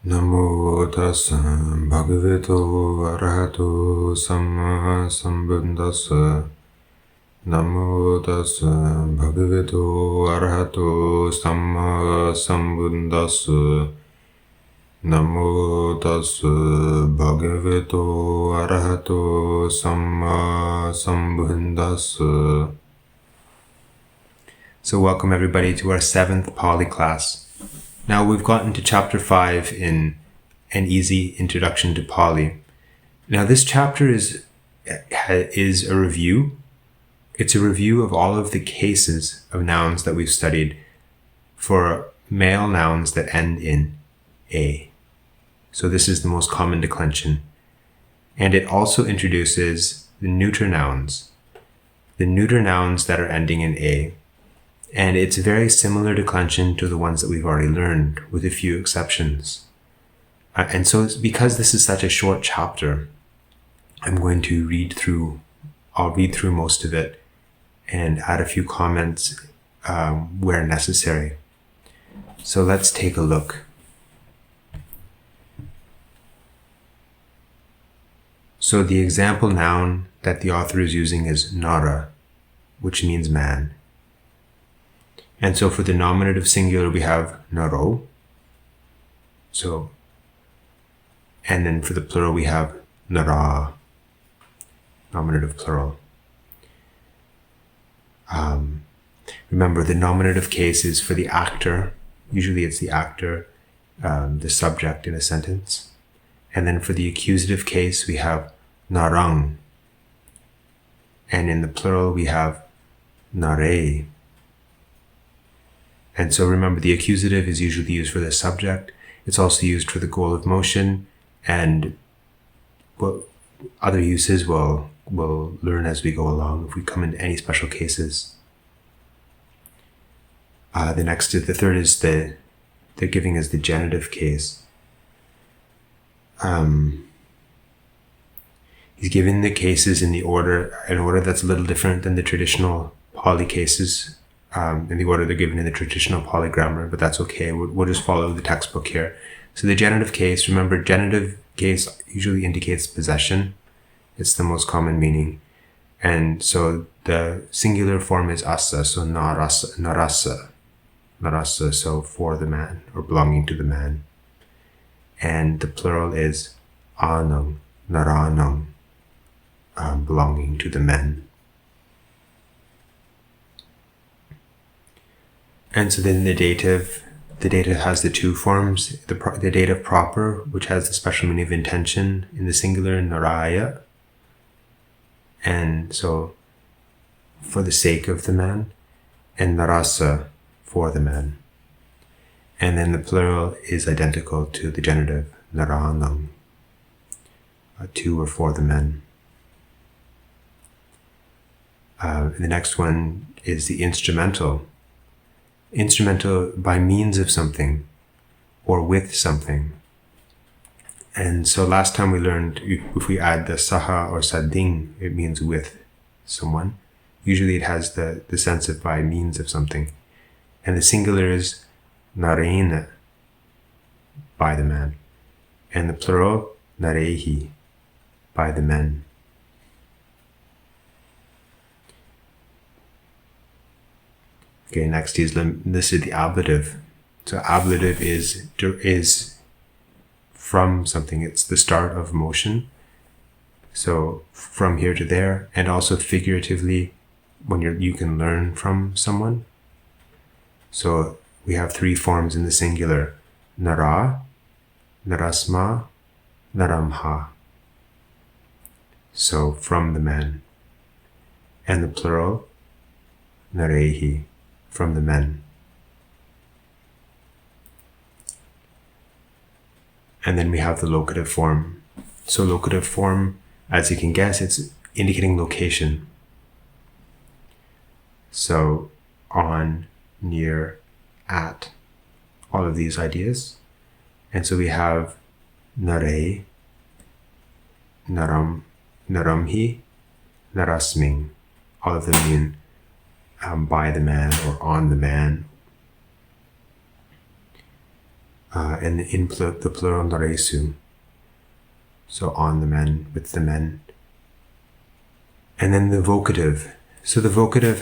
Namo tassa bhagavato arahato samma sambuddhassa. Namo tassa bhagavato arahato samma sambuddhassa. Namo tassa bhagavato arahato samma sambuddhassa. So welcome everybody to our 7th Pāli class. Now we've gotten to chapter 5 in An Easy Introduction to Pāli. Now this chapter is a review. It's a review of all of the cases of nouns that we've studied for male nouns that end in A. So this is the most common declension. And it also introduces the neuter nouns. The neuter nouns that are ending in A. And it's a very similar declension to the ones that we've already learned, with a few exceptions. And so it's because this is such a short chapter, I'm going to I'll read through most of it and add a few comments where necessary. So let's take a look. So the example noun that the author is using is nara, which means man. And so for the nominative singular, we have naro. And then for the plural, we have nara, nominative plural. Remember, the nominative case is for the actor. Usually it's the actor, the subject in a sentence. And then for the accusative case, we have narang. And in the plural, we have nare. And so remember, the accusative is usually used for the subject. It's also used for the goal of motion, and other uses we'll learn as we go along if we come into any special cases. The third is they're giving us the genitive case. He's given the cases in an order that's a little different than the traditional Pāli cases. In the order they're given in the traditional Pāli grammar, but that's okay. We'll just follow the textbook here. So the genitive case, remember, genitive case usually indicates possession. It's the most common meaning. And so the singular form is asa, so narasa, so for the man, or belonging to the man. And the plural is anang, naranang, belonging to the men. And so then the dative has the two forms, the dative proper, which has the special meaning of intention in the singular, naraya. And so for the sake of the man, and narasa, for the man. And then the plural is identical to the genitive, naranang, to or for the men. The next one is the instrumental by means of something or with something. And so last time we learned if we add the saha or sading, it means with someone. Usually it has the sense of by means of something. And the singular is narena, by the man. And the plural, narehi, by the men. Okay, next is this is the ablative. So ablative is from something. It's the start of motion. So from here to there, and also figuratively, when you can learn from someone. So we have three forms in the singular: nara, narasma, naramha. So from the man. And the plural, narehi, from the men. And then we have the locative form. So locative form, as you can guess, it's indicating location. So on, near, at, all of these ideas. And so we have nare, naram, naramhi, narasming. All of them mean by the man or on the man. and the plural naresu. So on the men, with the men. And then the vocative. So the vocative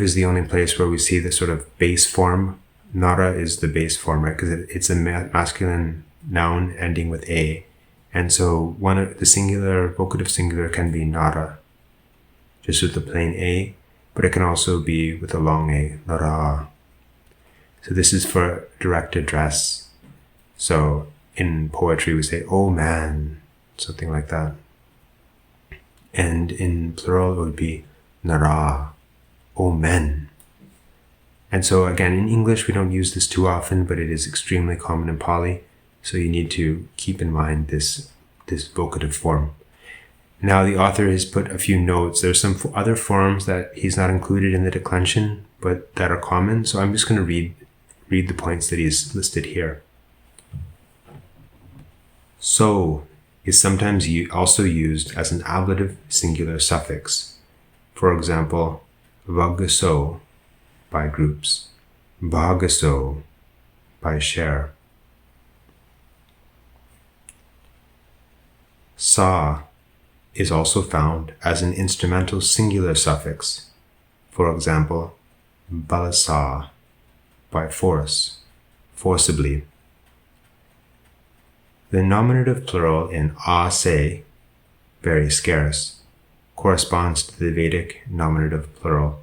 is the only place where we see the sort of base form. Nara is the base form, right? Because it's a masculine noun ending with a. And so one of the singular, vocative singular can be nara, just with the plain a, but it can also be with a long a, nara. So this is for direct address. So in poetry we say, oh man, something like that. And in plural it would be nara, oh men. And so again, in English we don't use this too often, but it is extremely common in Pāli. So you need to keep in mind this vocative form. Now the author has put a few notes. There's some other forms that he's not included in the declension, but that are common. So I'm just going to read the points that he's listed here. So is sometimes also used as an ablative singular suffix. For example, vagaso by groups, bhagaso by share. Sa is also found as an instrumental singular suffix. For example, balasa by force, forcibly. The nominative plural in ase, very scarce, corresponds to the Vedic nominative plural.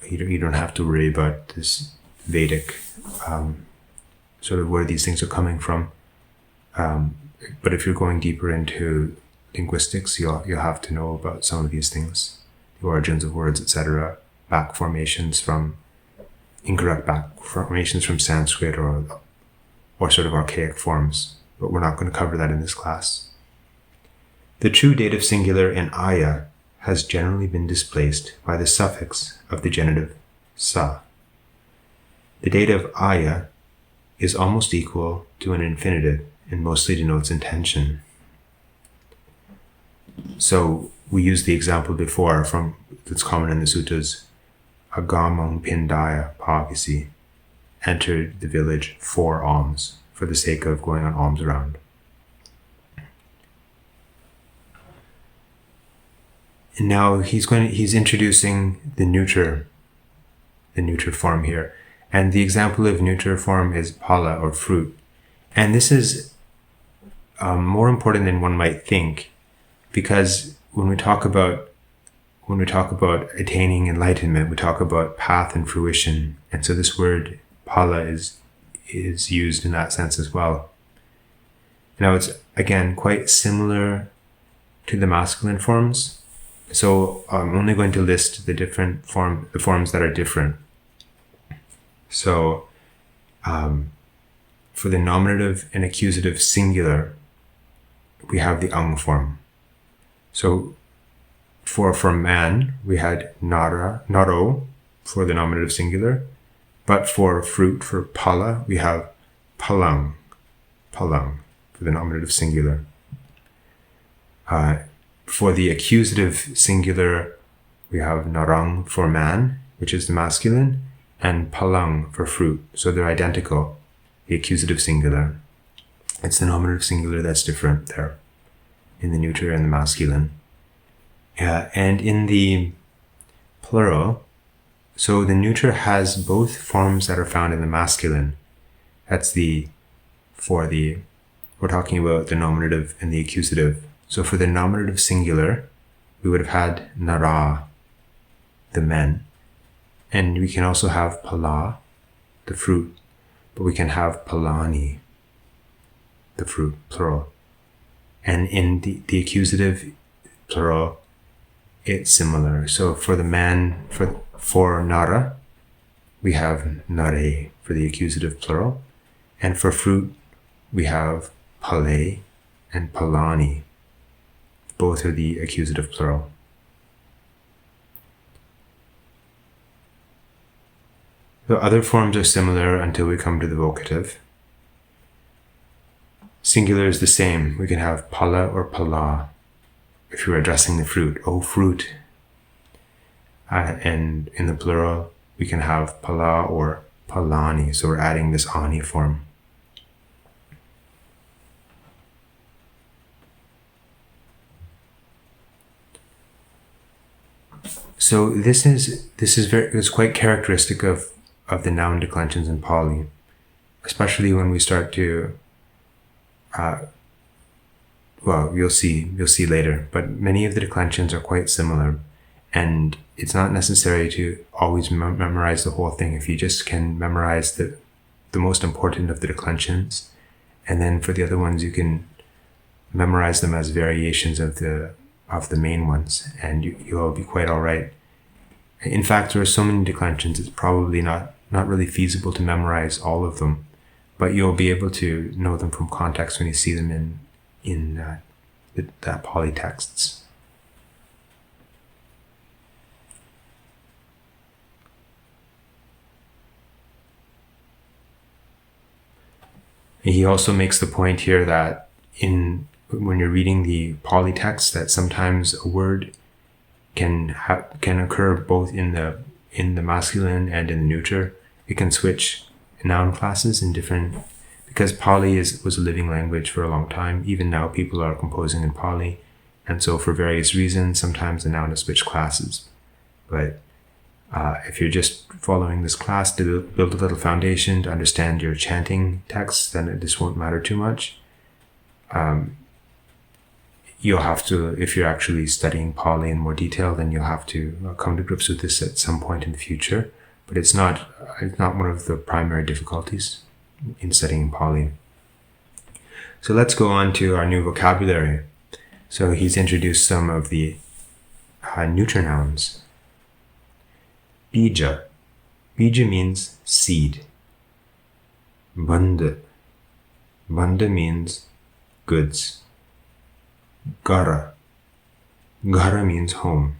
You don't have to worry about this Vedic, sort of where these things are coming from. But if you're going deeper into linguistics, you'll have to know about some of these things, the origins of words, etc., incorrect back formations from Sanskrit or sort of archaic forms. But we're not going to cover that in this class. The true dative singular in aya has generally been displaced by the suffix of the genitive sa. The dative aya is almost equal to an infinitive and mostly denotes intention. So we used the example before that's common in the suttas. Agamang pindaya pākisi entered the village for alms, for the sake of going on alms round. And now he's introducing the neuter form here. And the example of neuter form is pala, or fruit. And this is more important than one might think, because when we talk about attaining enlightenment, we talk about path and fruition, and so this word pala is used in that sense as well. Now it's again quite similar to the masculine forms, so I'm only going to list the forms that are different. So for the nominative and accusative singular, we have the ang form. So for man, we had naro for the nominative singular, but for fruit, for pala, we have palang for the nominative singular. For the accusative singular, we have narang for man, which is the masculine, and palang for fruit. So they're identical, the accusative singular. It's the nominative singular that's different there in the neuter and the masculine. And in the plural, so the neuter has both forms that are found in the masculine. That's we're talking about the nominative and the accusative. So for the nominative singular, we would have had nara, the men, and we can also have pala, the fruit, but we can have palani, the fruit, plural. And in the accusative plural, it's similar. So for the man, for nara, we have nare for the accusative plural. And for fruit, we have pale and palani. Both are the accusative plural. The other forms are similar until we come to the vocative. Singular is the same. We can have pala or pala if you're addressing the fruit. Oh, fruit. And in the plural, we can have pala or palani. So we're adding this ani form. So this is quite characteristic of the noun declensions in Pāli, especially when we start to, well, you'll see later, but many of the declensions are quite similar, and it's not necessary to always memorize the whole thing. If you just can memorize the most important of the declensions, and then for the other ones you can memorize them as variations of the main ones, and you'll be quite all right. In fact, there are so many declensions, it's probably not really feasible to memorize all of them, but you'll be able to know them from context when you see them in the Pāli texts. He also makes the point here that when you're reading the Pāli text, that sometimes a word can occur both in the masculine and in the neuter. It can switch noun classes in different, because Pāli was a living language for a long time. Even now people are composing in Pāli, and so for various reasons sometimes the noun has switched classes. But if you're just following this class to build a little foundation to understand your chanting texts, then this won't matter too much. You'll have to, if you're actually studying Pāli in more detail, then you'll have to come to grips with this at some point in the future. But it's not one of the primary difficulties in studying Pāli. So let's go on to our new vocabulary. So he's introduced some of the neuter nouns. Bija. Bija means seed. Banda. Banda means goods. Gara. Gara means home.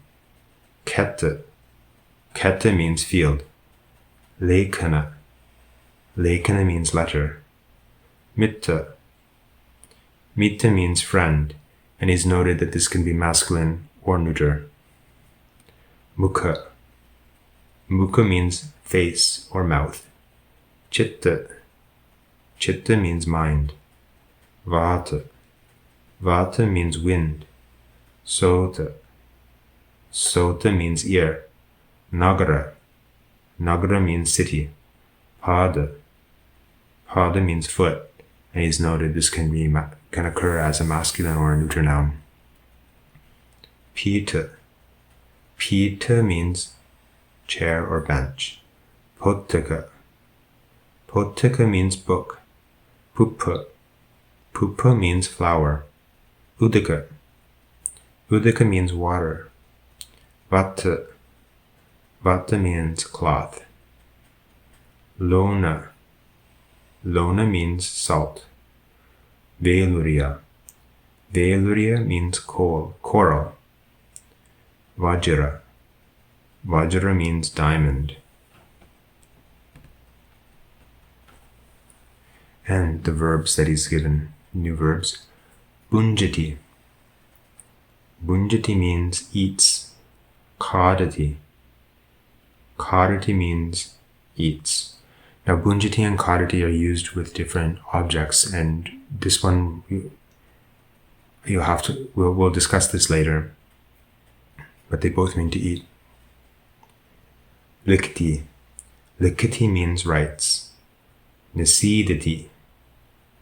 Ketta. Ketta means field. Lekana. Lekana means letter. Mitta. Mitta means friend, and he's noted that this can be masculine or neuter. Mukha. Mukha means face or mouth. Chitta. Chitta means mind. Vata. Vata means wind. Sota. Sota means ear. Nagara. Nagara means city. Pada. Pada means foot, and he's noted this can occur as a masculine or a neuter noun. Pita. Pita means chair or bench. Pottaka. Pottaka means book. Pupa. Pupa means flower. Udaka. Udaka means water. Vata. Vata means cloth. Lona. Lona means salt. Veluria. Veluria means coral. Vajra. Vajra means diamond. And the verbs that he's given, new verbs. Bunjati. Bunjati means eats. Khadati. Khadati means eats. Now bunjati and khadati are used with different objects, and this one we'll discuss this later, but they both mean to eat. Likti. Likti means rights. Nasidati.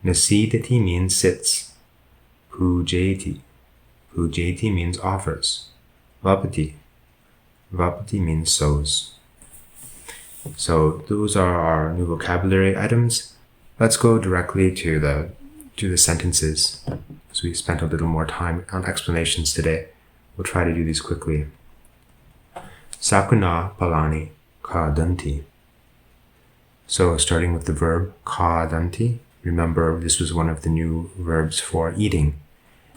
Nasidati means sits. Pujati. Pujati means offers. Vapati. Vapati means sows. So those are our new vocabulary items. Let's go directly to the sentences. So we spent a little more time on explanations today. We'll try to do these quickly. Sakuna palani khadanti. So starting with the verb khadanti. Remember, this was one of the new verbs for eating,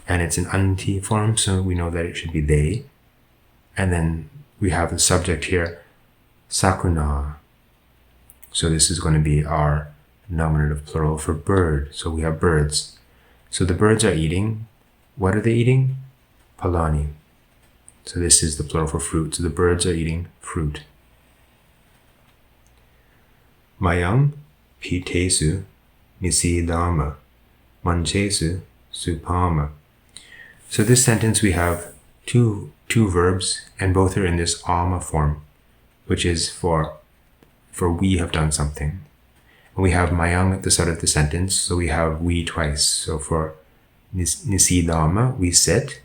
and it's an anti form, so we know that it should be they. And then we have the subject here, sakuna. So this is going to be our nominative plural for bird. So we have birds. So the birds are eating. What are they eating? Palani. So this is the plural for fruit. So the birds are eating fruit. Mayang pitesu nisidama manchesu supama. So this sentence we have two verbs, and both are in this ama form, which is for we have done something. And we have mayang at the start of the sentence, so we have we twice. So for nisidama, we sit,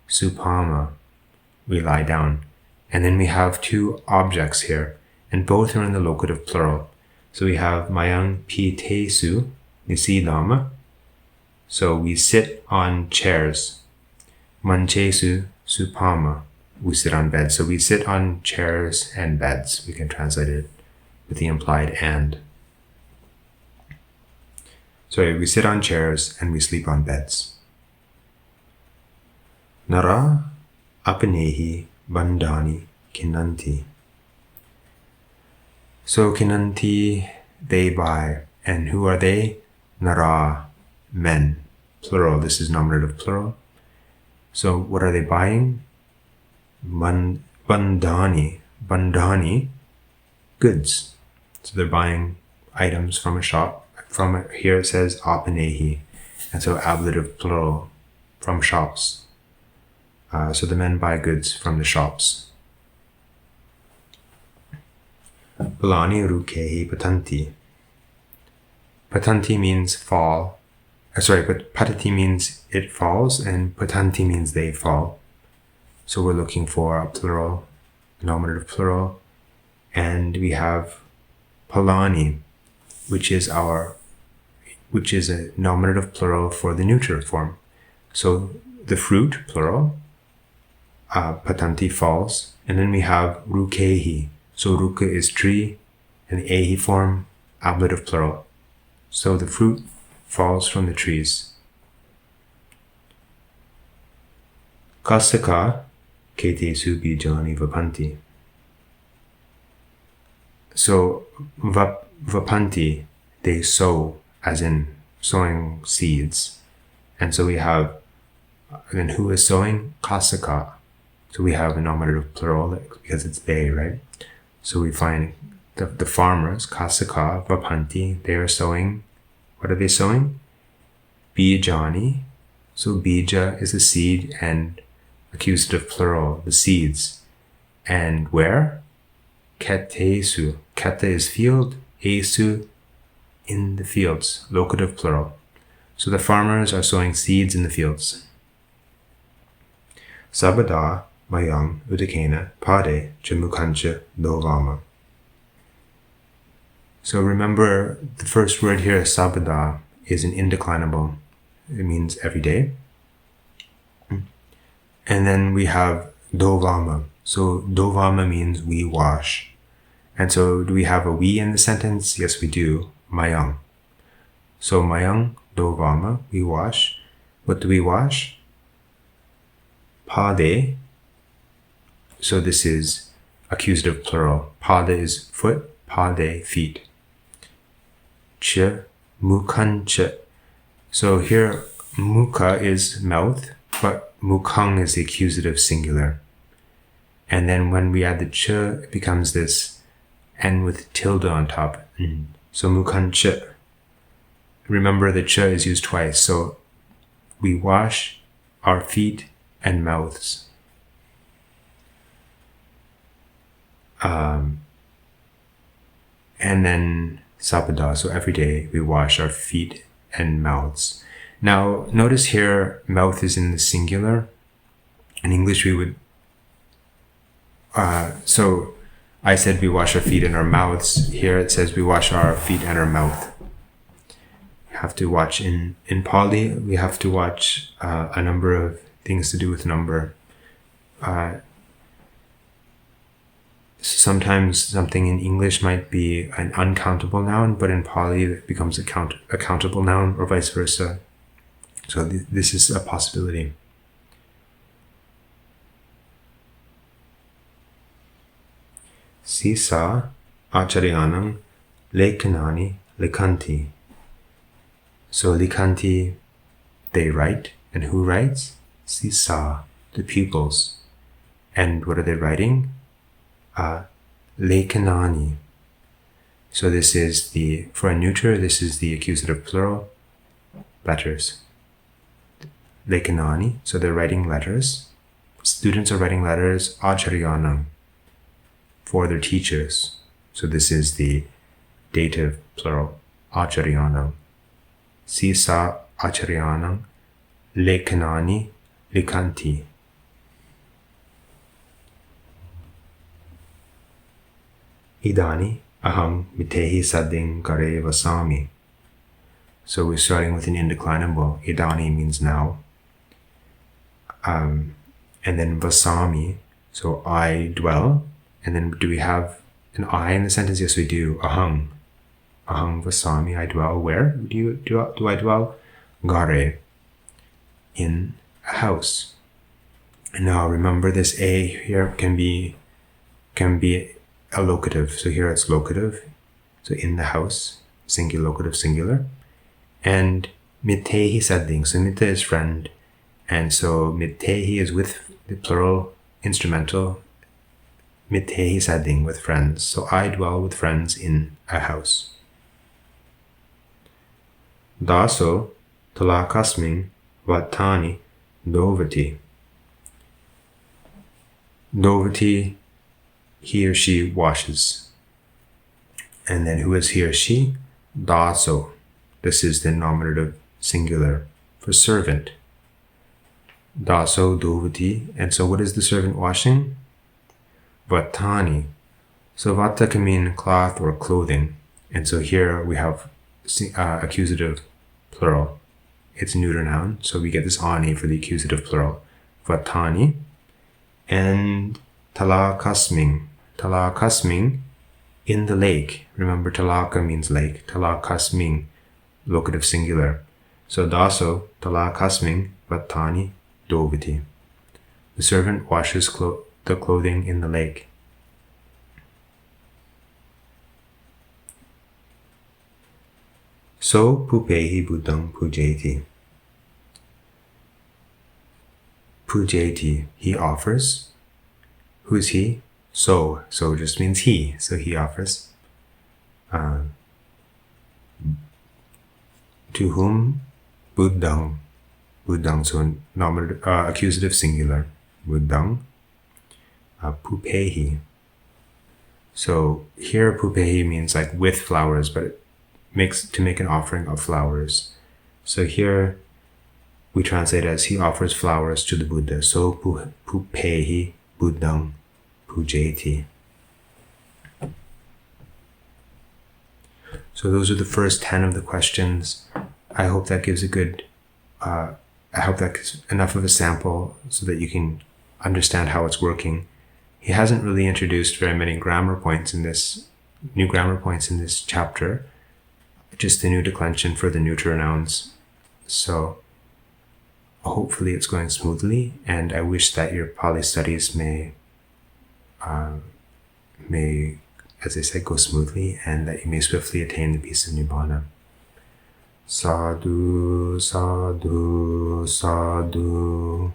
supama, we lie down. And then we have two objects here, and both are in the locative plural. So we have mayang pitesu nisidama, so we sit on chairs. Manchesu supama, we sit on beds. So we sit on chairs and beds. We can translate it with the implied and. So we sit on chairs and we sleep on beds. Nara apanehi bandani kinanti. So kinanti, they buy. And who are they? Nara, men. Plural. This is nominative plural. So what are they buying? Bandani. Bandani, goods. So they're buying items from a shop. Here it says apanehi. And so ablative plural, from shops. So the men buy goods from the shops. Pāli rukehi patanti. Patanti means fall. But patati means it falls, and patanti means they fall. So we're looking for a plural, nominative plural, and we have pālani, which is a nominative plural for the neuter form. So the fruit, plural, patanti, falls, and then we have rukehi. So ruka is tree, and the ehi form, ablative plural. So the fruit falls from the trees. Kasaka ketesu bijani vapanti. So vapanti, they sow, as in sowing seeds. And so we have, then who is sowing? Kasaka. So we have a nominative plural because it's they, right? So we find the farmers, kasaka, vapanti, they are sowing. What are they sowing? Bijani. So bija is a seed, and accusative plural, the seeds. And where? Ketesu. Kete is field, esu, in the fields, locative plural. So the farmers are sowing seeds in the fields. Sabada mayang udakena pade jamukancha dovama. So remember, the first word here, sabada, is an indeclinable. It means every day. And then we have dovama. So dovama means we wash. And so do we have a we in the sentence? Yes, we do. Mayang. So mayang, dovama, we wash. What do we wash? Pade. So this is accusative plural. Pade is foot, pade, feet. Ch, mukancha. So here, muka is mouth, but mukang is the accusative singular. And then when we add the ch, it becomes this N with tilde on top. So mukancha. Remember, the ch is used twice. So we wash our feet and mouths. And then sapada, so every day we wash our feet and mouths. Now, notice here, mouth is in the singular. In English, we would, so I said we wash our feet and our mouths. Here it says we wash our feet and our mouth. We have to watch in Pāli, we have to watch a number of things to do with number. Sometimes something in English might be an uncountable noun, but in Pāli it becomes a countable noun, or vice versa. So this is a possibility. Sisa acharyanam lekanani lekanti. So likanti, they write. And who writes? Sisa, the pupils. And what are they writing? Lekanani. So this is for a neuter, this is the accusative plural, letters. Lekanani, so they're writing letters. Students are writing letters, acharyanam, for their teachers. So this is the dative plural, acharyanam. Sisa acharyanam, lekanani, likanti. Idani aham mitehi sading kare vasami. So we're starting with an indeclinable. Idani means now. And then vasami, so I dwell. And then do we have an I in the sentence? Yes, we do. Aham. Aham vasami, I dwell. Where do I dwell? Gare, in a house. And now remember, this A here can be a locative. So here it's locative. So in the house, singular, locative, singular. And mitehi sading. So mite is friend. And so mitehi is with the plural instrumental. Mitehi sading, with friends. So I dwell with friends in a house. Daso talakasming vatani dovati. Dovati, he or she washes. And then who is he or she? Daso. This is the nominative singular for servant. Daso dovati. And so what is the servant washing? Vatani. So vata can mean cloth or clothing. And so here we have accusative plural. It's a neuter noun. So we get this ani for the accusative plural. Vatani. And talakasming. Talakasming, in the lake. Remember, talaka means lake. Talakasming, locative singular. So daso talakasming vatani dovati. The servant washes the clothing in the lake. So pupehi buddham pujeti. Pujeti, he offers. Who is he? So just means he. So he offers. To whom? Buddhang. Buddhang, so nominative, accusative singular. Buddhang. Pupehi. So here pupehi means like with flowers, but it makes to make an offering of flowers. So here we translate as he offers flowers to the Buddha. So pupehi buddhang pujeti. So those are the first 10 of the questions. I hope that gives I hope that gives enough of a sample so that you can understand how it's working. He hasn't really introduced very many grammar points in this, new grammar points in this chapter, just the new declension for the neuter nouns. So hopefully it's going smoothly, and I wish that your Pāli studies may, as I said, go smoothly, and that you may swiftly attain the peace of Nibbana. Sadhu, sadhu, sadhu.